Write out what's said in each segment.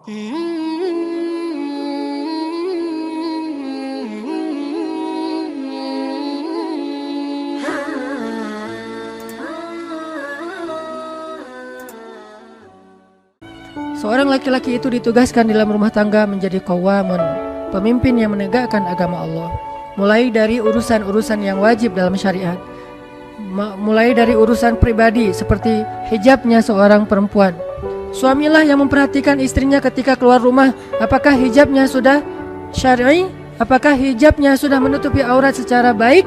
Seorang laki-laki itu ditugaskan dalam rumah tangga menjadi qawamun, pemimpin yang menegakkan agama Allah. Mulai dari urusan-urusan yang wajib dalam syariat, mulai dari urusan pribadi seperti hijabnya seorang perempuan. Suamilah yang memperhatikan istrinya ketika keluar rumah, apakah hijabnya sudah syar'i, apakah hijabnya sudah menutupi aurat secara baik.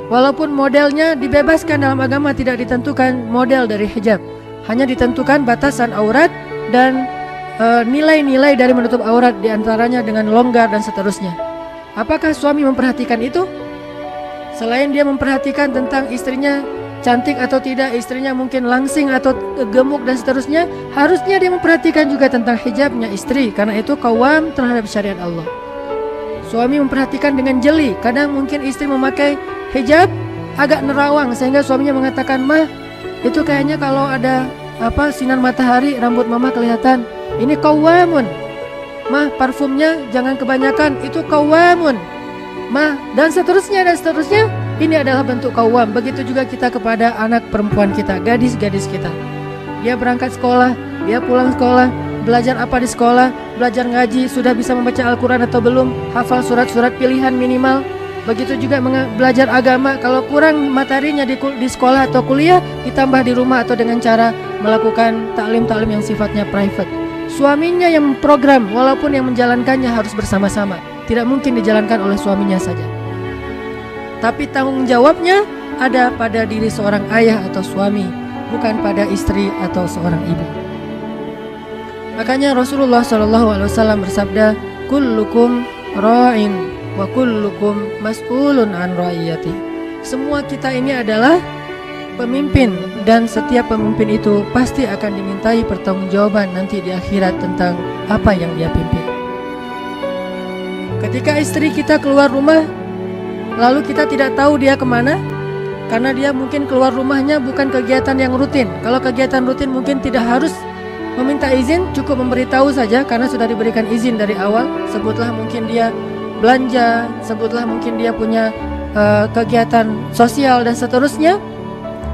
Walaupun modelnya dibebaskan dalam agama, tidak ditentukan model dari hijab, hanya ditentukan batasan aurat dan nilai-nilai dari menutup aurat, diantaranya dengan longgar dan seterusnya. Apakah suami memperhatikan itu? Selain dia memperhatikan tentang istrinya cantik atau tidak, istrinya mungkin langsing atau gemuk dan seterusnya, harusnya dia memperhatikan juga tentang hijabnya istri, karena itu qawam terhadap syariat Allah. Suami memperhatikan dengan jeli, kadang mungkin istri memakai hijab agak nerawang sehingga suaminya mengatakan, "Mah, itu kayaknya kalau ada sinar matahari rambut mama kelihatan. Ini qawamun. Mah, parfumnya jangan kebanyakan, itu qawamun. Mah," dan seterusnya dan seterusnya. Ini adalah bentuk qawam. Begitu juga kita kepada anak perempuan kita, gadis-gadis kita. Dia berangkat sekolah, dia pulang sekolah, belajar apa di sekolah, belajar ngaji, sudah bisa membaca Al-Quran atau belum, hafal surat-surat pilihan minimal. Begitu juga belajar agama, kalau kurang materinya di sekolah atau kuliah, ditambah di rumah atau dengan cara melakukan taklim-taklim yang sifatnya private. Suaminya yang program, walaupun yang menjalankannya harus bersama-sama. Tidak mungkin dijalankan oleh suaminya saja. Tapi tanggung jawabnya ada pada diri seorang ayah atau suami, bukan pada istri atau seorang ibu. Makanya Rasulullah SAW bersabda, "Kullukum ra'in wa kullukum mas'ulun an ra'iyati." Semua kita ini adalah pemimpin, dan setiap pemimpin itu pasti akan dimintai pertanggungjawaban nanti di akhirat tentang apa yang dia pimpin. Ketika istri kita keluar rumah, lalu kita tidak tahu dia kemana, karena dia mungkin keluar rumahnya bukan kegiatan yang rutin. Kalau kegiatan rutin mungkin tidak harus meminta izin, cukup memberitahu saja karena sudah diberikan izin dari awal. Sebutlah mungkin dia belanja, sebutlah mungkin dia punya kegiatan sosial dan seterusnya.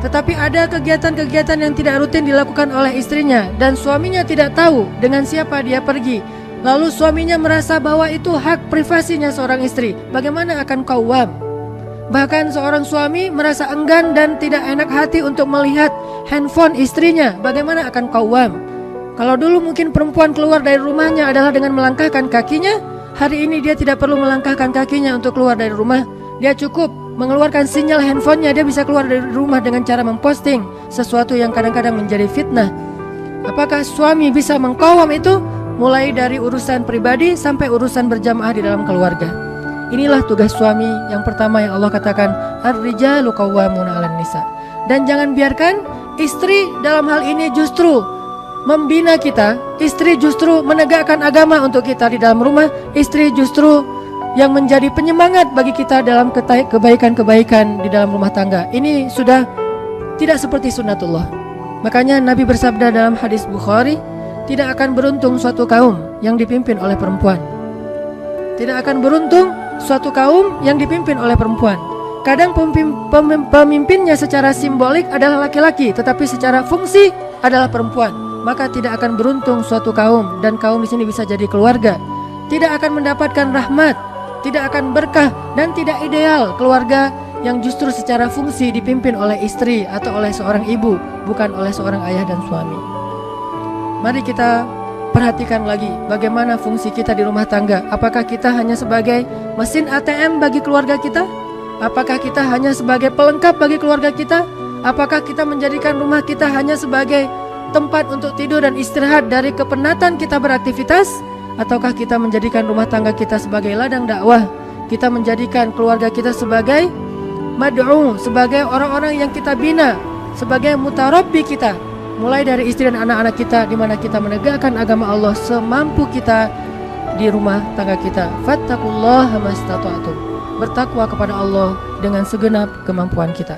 Tetapi ada kegiatan-kegiatan yang tidak rutin dilakukan oleh istrinya, dan suaminya tidak tahu dengan siapa dia pergi. Lalu suaminya merasa bahwa itu hak privasinya seorang istri. Bagaimana akan qawam? Bahkan seorang suami merasa enggan dan tidak enak hati untuk melihat handphone istrinya. Bagaimana akan qawam? Kalau dulu mungkin perempuan keluar dari rumahnya adalah dengan melangkahkan kakinya, hari ini dia tidak perlu melangkahkan kakinya untuk keluar dari rumah. Dia cukup mengeluarkan sinyal handphonenya, dia bisa keluar dari rumah dengan cara memposting sesuatu yang kadang-kadang menjadi fitnah. Apakah suami bisa mengqawam itu? Mulai dari urusan pribadi sampai urusan berjamaah di dalam keluarga. Inilah tugas suami yang pertama yang Allah katakan, ar-rijalu qawwamuna 'alan nisa. Dan jangan biarkan istri dalam hal ini justru membina kita, istri justru menegakkan agama untuk kita di dalam rumah, istri justru yang menjadi penyemangat bagi kita dalam kebaikan-kebaikan di dalam rumah tangga. Ini sudah tidak seperti sunnatullah. Makanya Nabi bersabda dalam hadis Bukhari, tidak akan beruntung suatu kaum yang dipimpin oleh perempuan. Tidak akan beruntung suatu kaum yang dipimpin oleh perempuan. Kadang pemimpinnya secara simbolik adalah laki-laki, tetapi secara fungsi adalah perempuan. Maka tidak akan beruntung suatu kaum, dan kaum di sini bisa jadi keluarga. Tidak akan mendapatkan rahmat, tidak akan berkah, dan tidak ideal keluarga yang justru secara fungsi dipimpin oleh istri atau oleh seorang ibu, bukan oleh seorang ayah dan suami. Mari kita perhatikan lagi bagaimana fungsi kita di rumah tangga. Apakah kita hanya sebagai mesin ATM bagi keluarga kita? Apakah kita hanya sebagai pelengkap bagi keluarga kita? Apakah kita menjadikan rumah kita hanya sebagai tempat untuk tidur dan istirahat dari kepenatan kita beraktivitas? Ataukah kita menjadikan rumah tangga kita sebagai ladang dakwah? Kita menjadikan keluarga kita sebagai mad'u, sebagai orang-orang yang kita bina, sebagai mutarabbi kita, mulai dari istri dan anak-anak kita, di mana kita menegakkan agama Allah semampu kita di rumah tangga kita. Fattaqullaha mastata'tum. Bertakwa kepada Allah dengan segenap kemampuan kita.